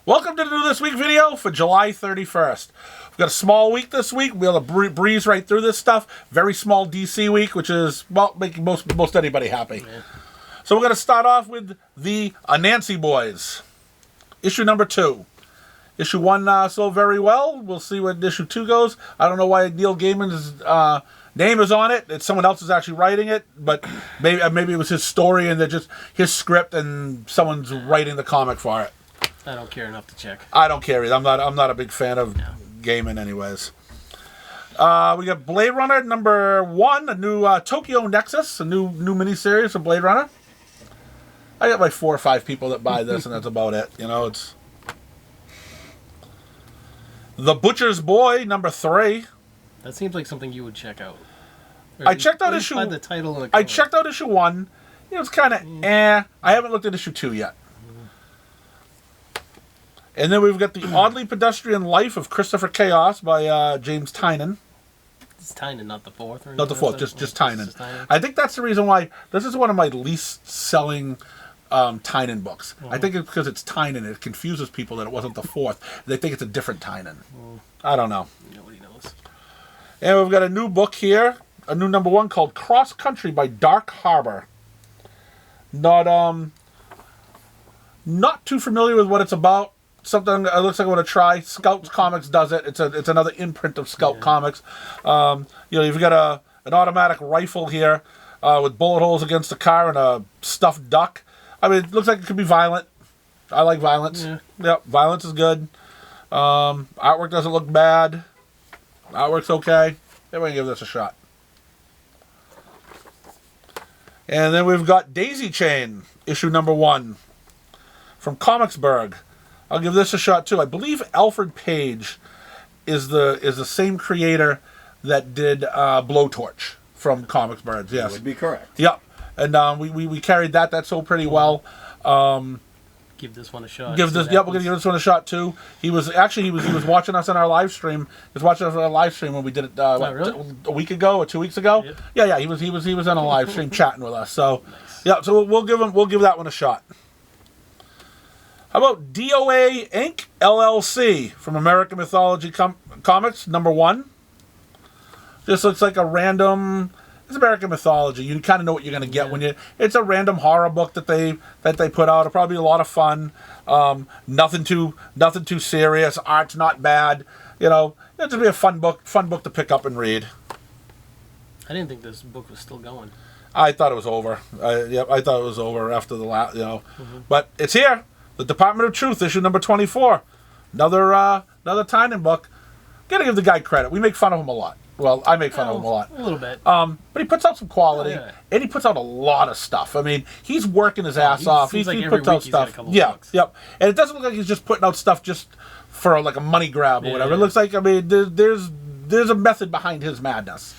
Welcome to the New This Week video for July 31st. We've got a small week this week. We'll be able to breeze right through this stuff. Very small DC week, which is, well, making most anybody happy. Yeah. So we're going to start off with the Anansi Boys. Issue number 2. Issue 1 sold very well. We'll see what issue 2 goes. I don't know why Neil Gaiman's name is on it. It's someone else is actually writing it, but maybe it was his story and they're just his script and someone's writing the comic for it. I don't care enough to check. I don't care either. I'm not a big fan of Gaiman anyways. We got Blade Runner number 1, a new Tokyo Nexus, a new miniseries of Blade Runner. I got like 4 or 5 people that buy this, and that's about it. You know, it's The Butcher's Boy number 3. That seems like something you would check out. I checked out issue. The title and I checked out issue 1. It was kind of I haven't looked at issue 2 yet. And then we've got The Oddly Pedestrian Life of Christopher Chaos by James Tynion. It's Tynion, not the 4th? Or not the 4th, just Tynion. I think that's the reason why this is one of my least selling Tynion books. I think it's because it's Tynion. It confuses people that it wasn't the 4th. They think it's a different Tynion. I don't know. Nobody knows. And we've got a new book here, a new number 1 called Cross Country by Dark Harbor. Not too familiar with what it's about. Something it looks like I want to try. Scout Comics does it. It's another imprint of Scout Comics. You've got an automatic rifle here with bullet holes against the car and a stuffed duck. I mean, it looks like it could be violent. I like violence. Yeah. Yep, violence is good. Artwork doesn't look bad. Artwork's okay. Everybody give this a shot. And then we've got Daisy Chain, issue number 1 from Comicsburg. I'll give this a shot too. I believe Alfred Page is the same creator that did Blowtorch from Comicsburg. Yes, that would be correct. Yep, and we carried that. That sold pretty well. Give this one a shot. We're gonna give this one a shot too. He was watching us on our live stream. He was watching us on our live stream when we did it really? a week ago or 2 weeks ago. Yep. Yeah. He was on a live stream chatting with us. So nice. Yeah, so we'll give that one a shot. How about DOA Inc. LLC from American Mythology Comics, number 1. This looks like a random. It's American Mythology. You kind of know what you're going to get when you. It's a random horror book that they put out. It'll probably be a lot of fun. Nothing too serious. Art's not bad. You know, it'll just be a fun book to pick up and read. I didn't think this book was still going. I thought it was over. I thought it was over after the last. But it's here. The Department of Truth, issue number 24. Another Tynion book. Gotta give the guy credit. We make fun of him a lot. Well, I make fun of him a lot. A little bit. But he puts out some quality, and he puts out a lot of stuff. I mean, he's working his ass off. He puts out stuff. Yep. And it doesn't look like he's just putting out stuff just for like a money grab or whatever. It looks like, I mean, there's a method behind his madness.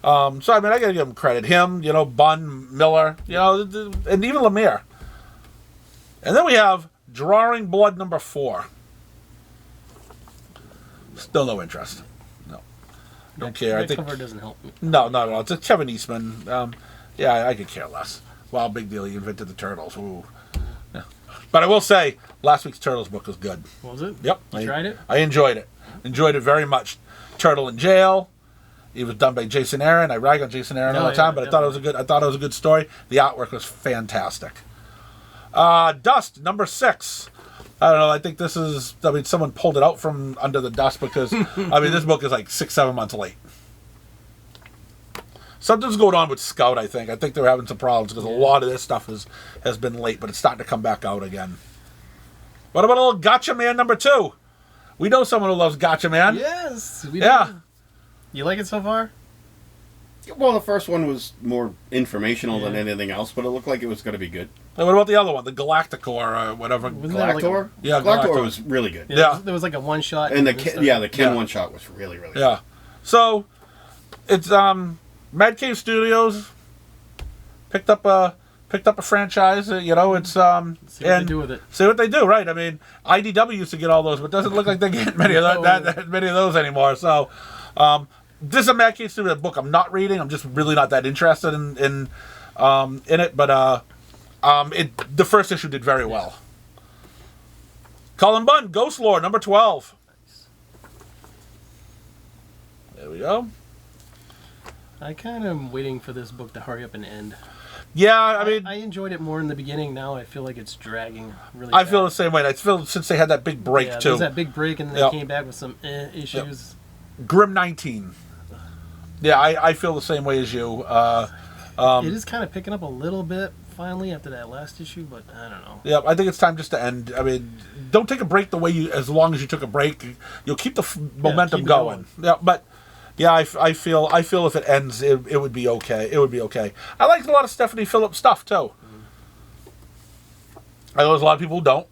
So I mean, I gotta give him credit. Him, Bunn, Miller, and even Lemire. And then we have Drawing Blood number 4. Still no interest. No. Don't care. I think cover doesn't help me. No, not at all. It's a Kevin Eastman. I could care less. Wow, big deal. He invented the Turtles. Ooh. Yeah. But I will say, last week's Turtles book was good. Was it? Yep. You tried it? I enjoyed it. Enjoyed it very much. Turtle in Jail. It was done by Jason Aaron. I rag on Jason Aaron all the time, but I thought it was a good story. The artwork was fantastic. Dust, number 6. I don't know. I think this is. I mean, someone pulled it out from under the dust because this book is like 6-7 months late. Something's going on with Scout. I think they're having some problems because a lot of this stuff has been late, but it's starting to come back out again. What about a little Gotcha Man number 2? We know someone who loves Gotcha Man. Yes. We do. You like it so far? Well, the first one was more informational than anything else, but it looked like it was going to be good. And what about the other one, the Galacticor or whatever? Galactor? Galactor was really good. Yeah. There was like a one-shot. And the Ken one-shot was really, really good. Yeah. So, it's Mad Cave Studios picked up a franchise. It's see what they do with it. See what they do, right? I mean, IDW used to get all those, but it doesn't look like they get many of those anymore. So, this is a Mad Cave Studios book I'm not reading. I'm just really not that interested in it. But the first issue did very well. Cullen Bunn, Ghost Lore, number 12. There we go. I kind of am waiting for this book to hurry up and end. Yeah, I mean... I enjoyed it more in the beginning. Now I feel like it's dragging really I bad. feel the same way. I feel since they had that big break, yeah, too. There was that big break, and then they came back with some issues. Grim 19. Yeah, I feel the same way as you. It is kind of picking up a little bit, finally, after that last issue, but I don't know. Yeah, I think it's time just to end. I mean, don't take a break the way you... As long as you took a break, you'll keep the momentum keep it going. Yeah, but... Yeah, I feel if it ends, it would be okay. It would be okay. I liked a lot of Stephanie Phillips stuff too. I know there's a lot of people who don't.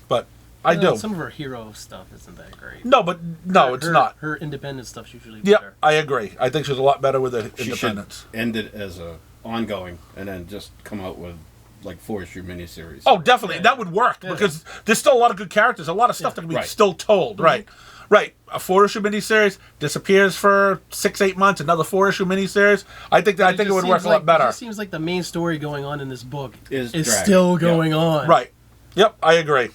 But I do. Some of her hero stuff isn't that great. No, but it's not. Her independent stuff's usually Yeah, better. I agree. I think she's a lot better with the She independence. should end it as a ongoing, and then just come out with like 4-issue miniseries. Oh, definitely. Yeah. That would work because there's still a lot of good characters, a lot of stuff that can be Right. still told. Right. Right. A 4-issue miniseries disappears for 6-8 months. Another 4-issue miniseries. I think it would work a lot better. It just seems like the main story going on in this book is dragging. still going on. Right. Yep, I agree.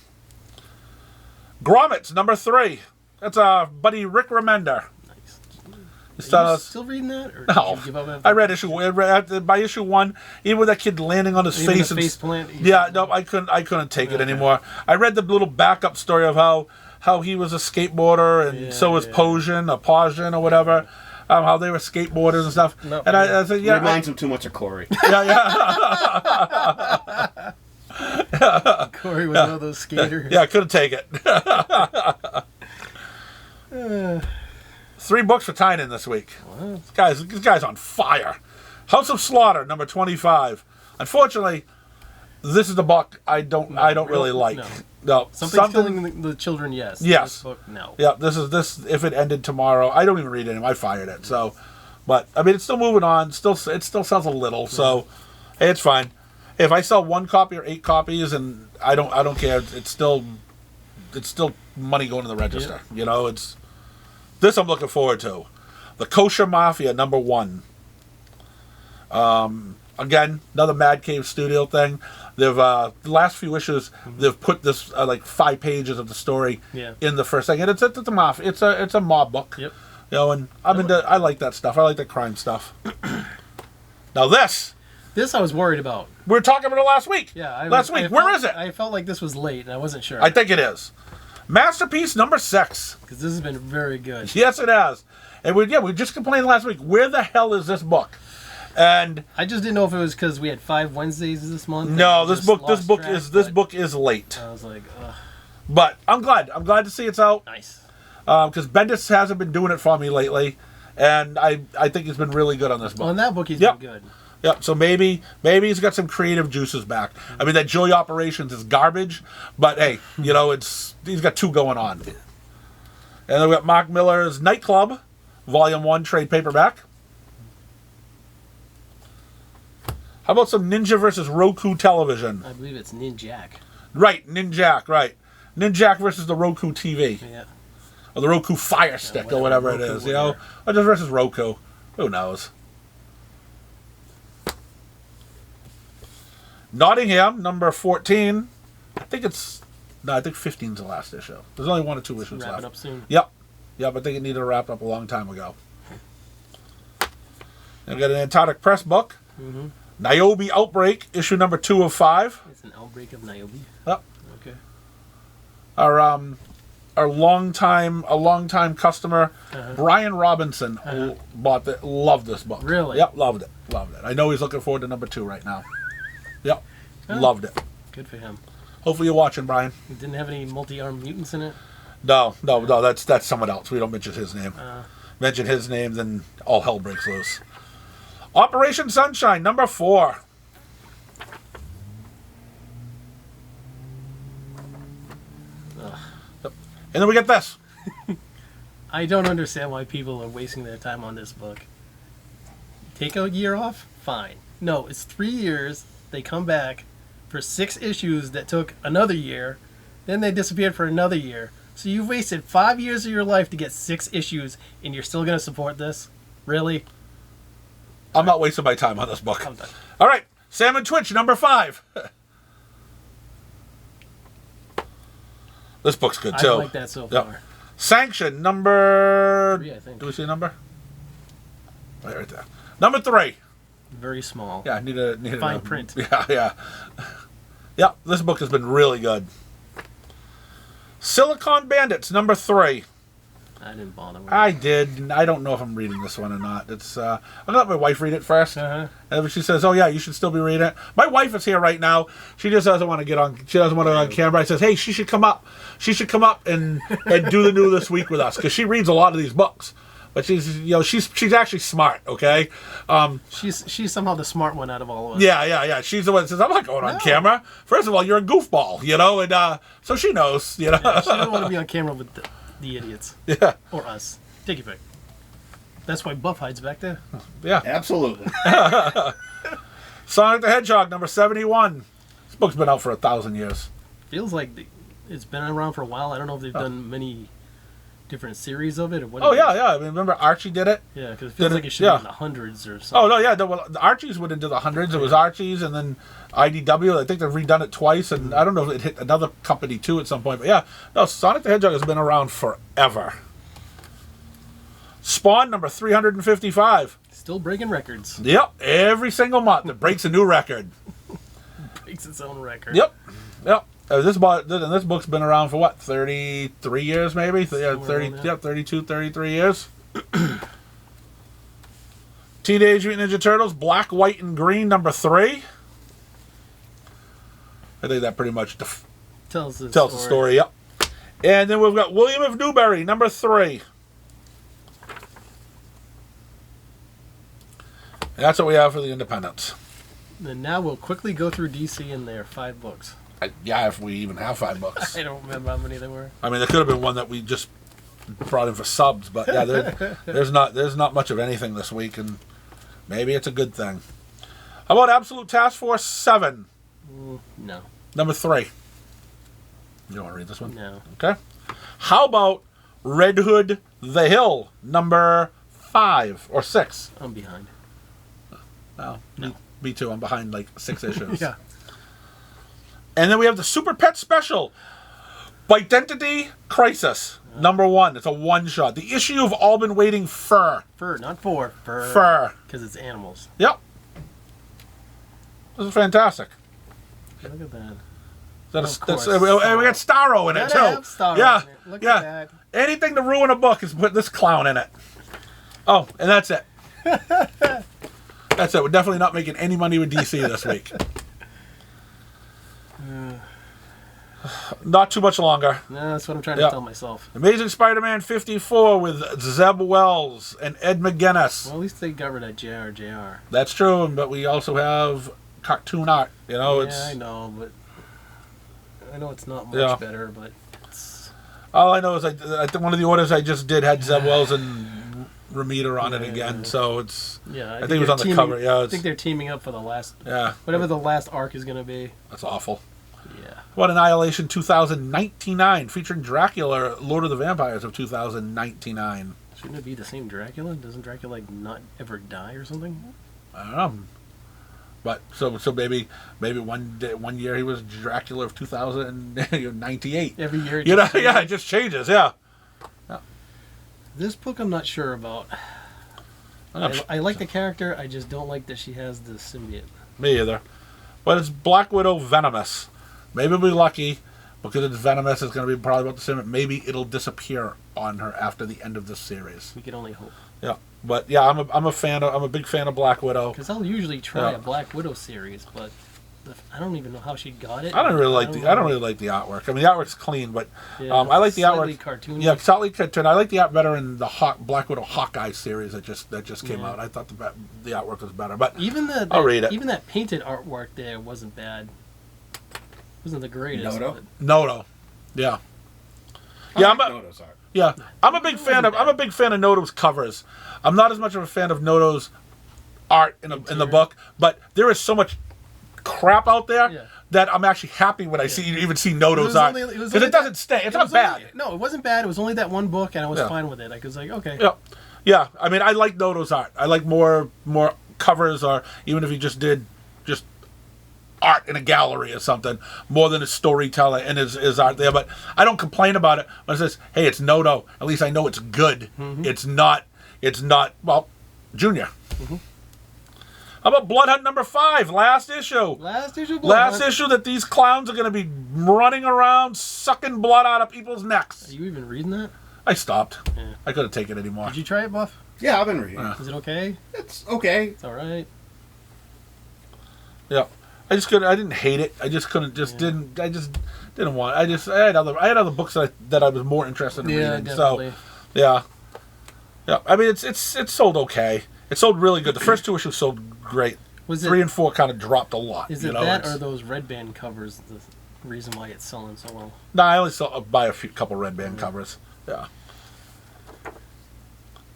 Grommets, number 3. That's buddy Rick Remender. Nice. Are you still reading that? Or did No, you give up after I read by issue 1. Even with that kid landing on his Even face the and face plant? yeah, no, I couldn't take it anymore. I read the little backup story of how he was a skateboarder and so was Pojin or whatever. How they were skateboarders and stuff. No, and I said, yeah, Reminds him too much of Corey. yeah. Corey was one of those skaters. Yeah, I couldn't take it. 3 books for Tynan this week. This guy's on fire. House of Slaughter, number 25. Unfortunately, this is the book I don't really like. No. Something's killing the children, yes. Yes. This book, no. Yeah, this if it ended tomorrow, I don't even read it anymore. I fired it. So, but I mean, it's still moving on. It still sells a little. So, hey, it's fine. If I sell 1 copy or 8 copies, and I don't care. It's still money going to the register. Yeah. It's this I'm looking forward to. The Kosher Mafia, number 1. Again, another Mad Cave Studio thing. They've the last few issues they've put this like 5 pages of the story in the first thing, and it's a mafia. It's a mob book. Yep. And I like that stuff. I like the crime stuff. Now this I was worried about. we were talking about it last week. Yeah. Last week. Where is it? I felt like this was late, and I wasn't sure. I think it is. Masterpiece number 6. Because this has been very good. Yes, it has. And we just complained last week. Where the hell is this book? And I just didn't know if it was because we had 5 Wednesdays this month. no, this book is late. I was like, ugh. But I'm glad. I'm glad to see it's out. Nice. Because Bendis hasn't been doing it for me lately, and I think he's been really good on this book. Well, in that book, he's been good. Yep. So maybe he's got some creative juices back. I mean, that Joy Operations is garbage, but hey, he's got 2 going on. And then we got Mark Miller's Nightclub, Volume 1 trade paperback. How about some Ninja versus Roku television? I believe it's Ninjak. Right, Ninjak, right. Ninjak versus the Roku TV. Yeah. Or the Roku Fire Stick, or whatever it is, Or just versus Roku. Who knows? Nottingham, number 14. I think 15's the last issue. There's only 1 or 2 issues left. Wrap it up soon. Yep. I think it needed to wrap up a long time ago. And we got an Antarctic Press book. Mm-hmm. Niobe Outbreak, issue number 2 of 5. It's an outbreak of Niobe. Yep. Okay. Our longtime customer, Brian Robinson, loved this book. Really? Yep, loved it. I know he's looking forward to number 2 right now. Yep, loved it. Good for him. Hopefully you're watching, Brian. It didn't have any multi-armed mutants in it? No, that's someone else. We don't mention his name. Mention his name, then all hell breaks loose. Operation Sunshine, number 4. Yep. And then we get this. I don't understand why people are wasting their time on this book. Take a year off? Fine. No, it's 3 years. They come back for 6 issues that took another year. Then they disappeared for another year. So you've wasted 5 years of your life to get 6 issues, and you're still going to support this? Really? I'm not wasting my time on this book. I'm done. All right, Sam and Twitch, number 5. This book's good I too. like that so Yep. far. Sanction number 3, I think. Do we see a number? Right there. Number 3. Very small. Yeah, need a Fine print. Yeah. Yeah, this book has been really good. Silicon Bandits number 3. I didn't bother with I did. I don't know if I'm reading this one or not. It's I'm gonna let my wife read it first. Uh-huh. And if she says, "Oh yeah, you should still be reading it," my wife is here right now. She just doesn't want to get on. She doesn't want to on camera. I says, "Hey, she should come up. She should come up and do the new this week with us because she reads a lot of these books." But she's actually smart. Okay. She's somehow the smart one out of all of us. Yeah. She's the one that says, "I'm not going on camera." First of all, you're a goofball, and so she knows, Yeah, she doesn't want to be on camera with the idiots. Yeah. Or us. Take your pick. That's why Buff hides back there. Yeah. Absolutely. Sonic the Hedgehog number 71. This book's been out for 1,000 years. Feels like it's been around for a while. I don't know if they've done many different series of it or what. Oh yeah. I mean, remember Archie did it. Yeah, because it feels like it should be in the hundreds or something. Oh no, yeah. The Archies went into the hundreds. It was Archies, and then IDW. I think they've redone it twice, and I don't know if it hit another company too at some point. But yeah, no. Sonic the Hedgehog has been around forever. Spawn number 355. Still breaking records. Yep, every single month it breaks a new record. Breaks its own record. Yep. This book's been around for what, 33 years maybe? Yeah, 32, 33 years. Teenage Mutant Ninja Turtles, Black, White, and Green, number 3. I think that pretty much tells the story. Yep. And then we've got William of Newbury, number 3. And that's what we have for the Independents. And now we'll quickly go through DC and their 5 books. Yeah, if we even have 5 books. I don't remember how many there were. I mean, there could have been one that we just brought in for subs, but yeah, there's not much of anything this week, and maybe it's a good thing. How about Absolute Task Force 7? No. Number 3. You don't want to read this one? No. Okay. How about Red Hood the Hill? Number 5 or 6? I'm behind. No. Me too. I'm behind like 6 issues. Yeah. And then we have the Super Pet Special, Identity Crisis, number 1. It's a one-shot. The issue you've all been waiting for. Fur, not for. Fur. Because it's animals. Yep. This is fantastic. Look at that. That's, Of course. we got Starro in it, Gotta too. have Starro Yeah. in it. Look Yeah. at that. Anything to ruin a book is put this clown in it. Oh, and that's it. That's it. We're definitely not making any money with DC this week. Not too much longer. No, that's what I'm trying to tell myself. Amazing Spider-Man 54 with Zeb Wells and Ed McGuinness. Well, at least they got rid of JR. That's true, but we also have cartoon art. I know, but I know it's not much better, but it's... All I know is I think one of the orders I just did had Zeb Wells and Ramita on it again, so it's... Yeah, I think it was on the cover. Yeah, I think they're teaming up for the last... Yeah. Whatever the last arc is going to be. That's awful. Yeah. What Annihilation 2099, featuring Dracula, Lord of the Vampires of 2099. Shouldn't it be the same Dracula? Doesn't Dracula like not ever die or something? I don't know. But so maybe one year he was Dracula of 2098. Every year, it just changes. Yeah. This book I'm not sure about. I like the character. I just don't like that she has the symbiote. Me either. But it's Black Widow Venomous. Maybe we'll be lucky because it's venomous. It's going to be probably about the same. Maybe it'll disappear on her after the end of this series. We can only hope. Yeah, but yeah, I'm a big fan of Black Widow. Because I'll usually try a Black Widow series, but I don't even know how she got it. I don't really like the artwork. I mean, the artwork's clean, but I like the artwork. Cartoony. Yeah, slightly cartoon. I like the art better in the Black Widow Hawkeye series that just came out. I thought the artwork was better, but I'll read it. Even that painted artwork there wasn't bad. Wasn't the greatest. Noto. Yeah. Yeah, Noto's art. Yeah, I'm a big fan of Noto's covers. I'm not as much of a fan of Noto's art in the book, but there is so much crap out there that I'm actually happy when I even see Noto's art because it doesn't stay. It's not bad. No, it wasn't bad. It was only that one book, and I was fine with it. I was like, okay. Yeah. I mean, I like Noto's art. I like more covers, or even if he just did art in a gallery or something, more than his storytelling and his art there. But I don't complain about it. When it says, hey, it's Noto, at least I know it's good. It's not, well, Junior. How about Blood Hunt number 5, last issue? Last issue, Last issue that these clowns are going to be running around sucking blood out of people's necks. Are you even reading that? I stopped. Yeah. I couldn't take it anymore. Did you try it, Buff? Yeah, I've been reading. Is it okay? It's okay. It's all right. Yeah, I just couldn't. I didn't hate it. I just couldn't. Didn't. I just didn't want. I had other books that I was more interested in reading. Definitely. So, yeah. I mean, it's sold okay. It sold really good. The first 2 issues sold great. Was 3 it, and 4 kind of dropped a lot. Is it that or those red band covers the reason why it's selling so well? No, I only buy a couple red band covers. Yeah.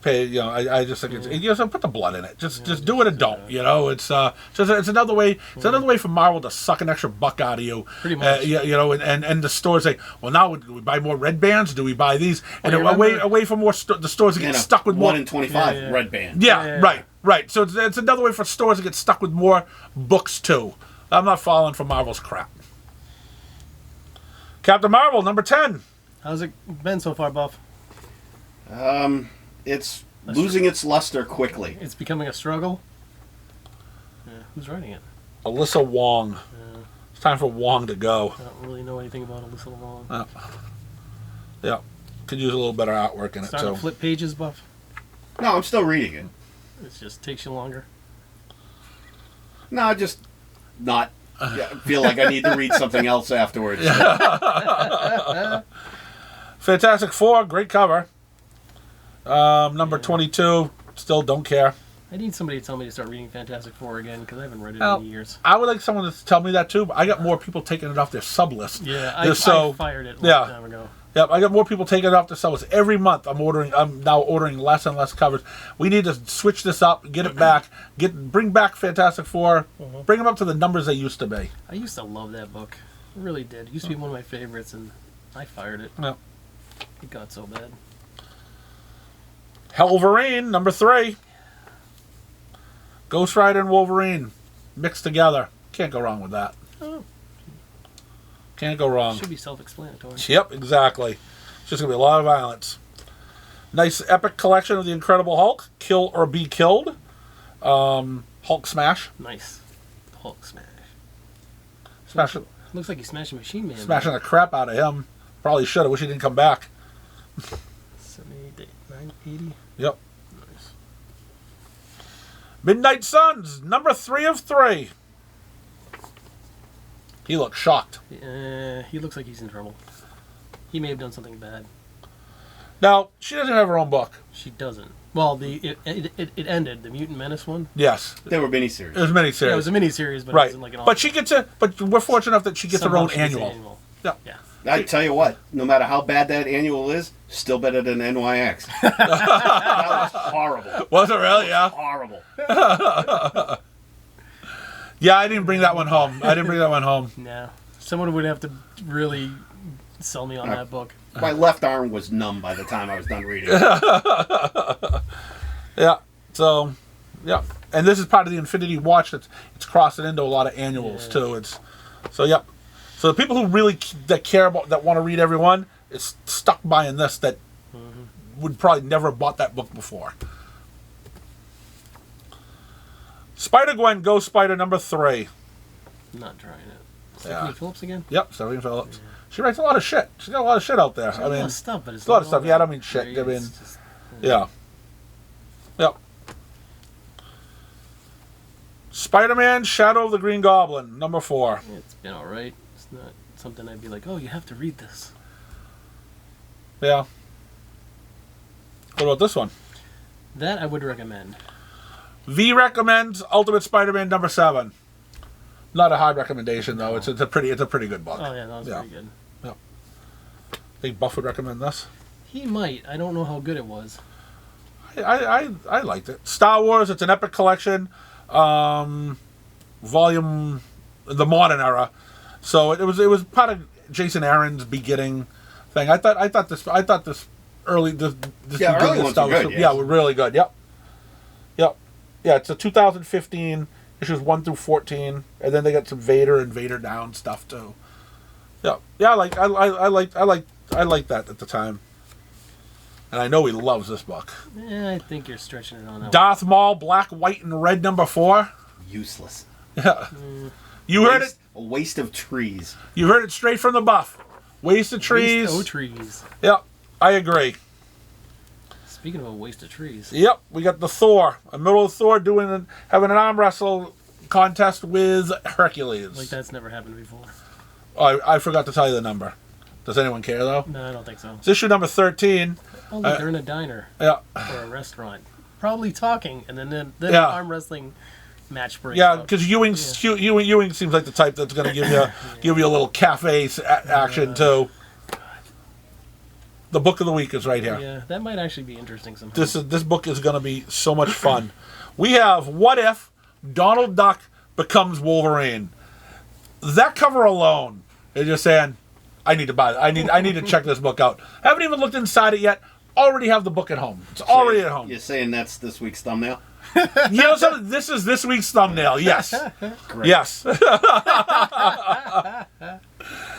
Pay, I just think it's put the blood in it. Just do it and don't. It's it's another way. It's another way for Marvel to suck an extra buck out of you. Pretty much. And the stores say, well, now do we buy more red bands? Do we buy these? And away from more the stores to get stuck with more 1 in 25 red band. Yeah, right. So it's another way for stores to get stuck with more books too. I'm not falling for Marvel's crap. Captain Marvel number 10. How's it been so far, Buff? It's losing its luster quickly. It's becoming a struggle. Yeah, who's writing it? Alyssa Wong. Yeah. It's time for Wong to go. I don't really know anything about Alyssa Wong. Yeah, could use a little better artwork in it Starting too. to flip pages, Buff. No, I'm still reading it. It just takes you longer. No, I just not feel like I need to read something else afterwards. Fantastic Four, great cover. Number 22, still don't care. I need somebody to tell me to start reading Fantastic Four again because I haven't read it in years. I would like someone to tell me that too, but I got more people taking it off their sub list. Yeah, I fired it a long time ago. Yep, I got more people taking it off the sub list. Every month I'm now ordering less and less covers. We need to switch this up, get it back, bring back Fantastic Four, bring them up to the numbers they used to be. I used to love that book. I really did. It used to be one of my favorites, and I fired it. Yep. It got so bad. Wolverine, number 3. Ghost Rider and Wolverine mixed together. Can't go wrong with that. Oh. Can't go wrong. Should be self-explanatory. Yep, exactly. It's just going to be a lot of violence. Nice epic collection of the Incredible Hulk. Kill or Be Killed. Hulk Smash. Nice. Hulk Smash. Looks like he smashed a Machine Man. Smashing the crap out of him. Probably should have. Wish he didn't come back. 78, 980. Yep. Nice. Midnight Suns, number 3 of 3. He looks shocked. He looks like he's in trouble. He may have done something bad. Now, she doesn't have her own book. She doesn't. Well, it ended. The Mutant Menace one. Yes. There were miniseries. It was a miniseries. Yeah, it was a miniseries, but right. it wasn't like an. But she gets it. But we're fortunate enough that she gets her own annual. Yeah. I tell you what, no matter how bad that annual is, still better than NYX. That was horrible. Was it really? Yeah. Horrible. Yeah, I didn't bring that one home. No. Someone would have to really sell me on that book. My left arm was numb by the time I was done reading. Yeah. So, yeah. And this is part of the Infinity Watch it's crossing into a lot of annuals too. Yep. So the people who really care about that want to read every one is stuck buying this that would probably never have bought that book before. Spider-Gwen Ghost Spider number 3. Not trying it. Stephanie Phillips again? Yep, Stephanie Phillips. Yeah. She writes a lot of shit. She's got a lot of shit out there. A lot of stuff, but it's a lot of stuff. Yeah, I don't mean shit. I mean, yeah. Yep. Spider-Man Shadow of the Green Goblin number 4. It's been all right. It's not something I'd be like, oh, you have to read this. Yeah. What about this one? That I would recommend. V recommends Ultimate Spider-Man number 7. Not a high recommendation though. It's a pretty good book. Oh yeah, that was pretty good. Yeah. Think Buff would recommend this? He might. I don't know how good it was. I liked it. Star Wars. It's an epic collection. Volume the modern era. So it was part of Jason Aaron's beginning thing. I thought this early this early ones were good. Yeah, were really good. Yep. Yeah, it's a 2015 issues 1 through 14, and then they got some Vader and Vader Down stuff too. Yeah, yeah, I like that at the time, and I know he loves this book. I think you're stretching it on that. Darth Maul, Black, White, and Red #4. Useless. Yeah, you heard it. A waste of trees. You heard it straight from the buff. Waste of trees. Waste of trees. Yep, I agree. Speaking of a waste of trees. Yep, we got the Thor. A middle of Thor having an arm wrestle contest with Hercules. Like that's never happened before. Oh, I forgot to tell you the number. Does anyone care though? No, I don't think so. It's issue number 13. Oh, look, they're in a diner. Yeah. Or a restaurant. Probably talking, and then Yeah. arm wrestling match breaks Yeah, out. because Ewing seems like the type that's going to give you a little cafe action too. The book of the week is right here. Yeah, that might actually be interesting somehow. This book is going to be so much fun. We have What If Donald Duck Becomes Wolverine. That cover alone is just saying, I need to buy it. I need to check this book out. Haven't even looked inside it yet. Already have the book at home. It's already at home. You're saying that's this week's thumbnail? You know something? This is this week's thumbnail. Yes. Great. Yes.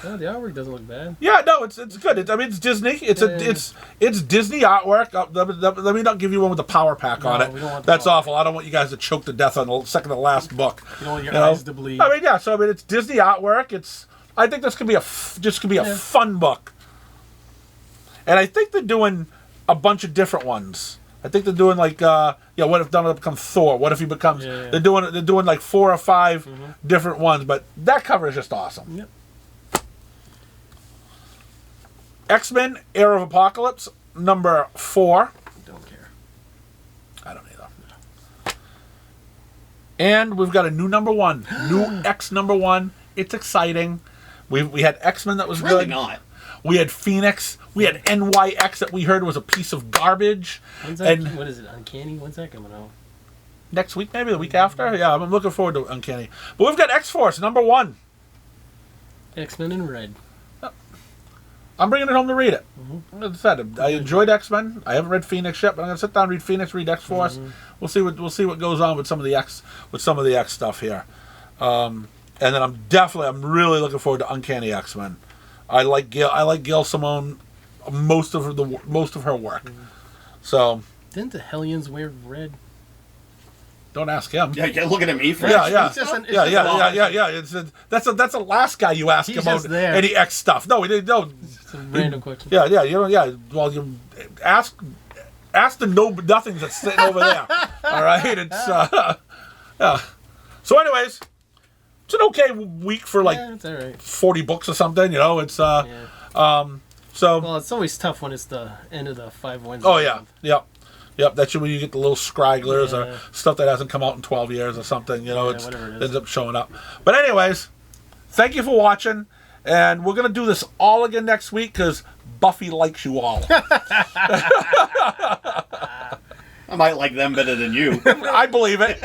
Oh, the artwork doesn't look bad. Yeah, no, it's good. It's Disney. It's Disney artwork. Let me not give you one with the power pack on it. We don't want the That's power awful. I don't want you guys to choke to death on the second to last book. You don't want your eyes to bleed. I mean, yeah. So it's Disney artwork. I think this could be a fun book. And I think they're doing a bunch of different ones. I think they're doing like what if Donald becomes Thor? What if he becomes? Yeah. They're doing like 4 or 5 different ones. But that cover is just awesome. Yep. X-Men: Era of Apocalypse #4. Don't care. I don't either. And we've got a new #1, new X #1. It's exciting. We had X-Men that was Really good. not. We had Phoenix. We had NYX that we heard was a piece of garbage. When's that? And What is it? Uncanny? When's that coming out? next week, maybe the week after. Yeah, I'm looking forward to Uncanny. But we've got X-Force #1. X-Men in Red. I'm bringing it home to read it. As I said, I enjoyed X-Men. I haven't read Phoenix yet, but I'm gonna sit down and read Phoenix, read X-Force. We'll see what goes on with some of the X stuff here. And then I'm really looking forward to Uncanny X-Men. I like Gail Simone, most of her work. So Didn't the Hellions wear red? don't ask him. Yeah, you're looking at me for Yeah. It's just an- it's Yeah. just It's that's the last guy you ask He's about just there. any X stuff. No, he didn't. No. It's a random question. Yeah. You know. Yeah. Well, you ask the nothings that's sitting over there. All right. It's yeah. So, anyways, it's an okay week for like Yeah, it's all right. 40 books or something. You know. It's Yeah. So. Well, it's always tough when it's the end of the 5 Wednesdays. Oh yeah. Yep, that's when you get the little scragglers Yeah. or stuff that hasn't come out in 12 years or something. You know, Yeah, whatever it is. ends up showing up. But anyways, thank you for watching, and we're gonna do this all again next week because Buffy likes you all. I might like them better than you. I believe it.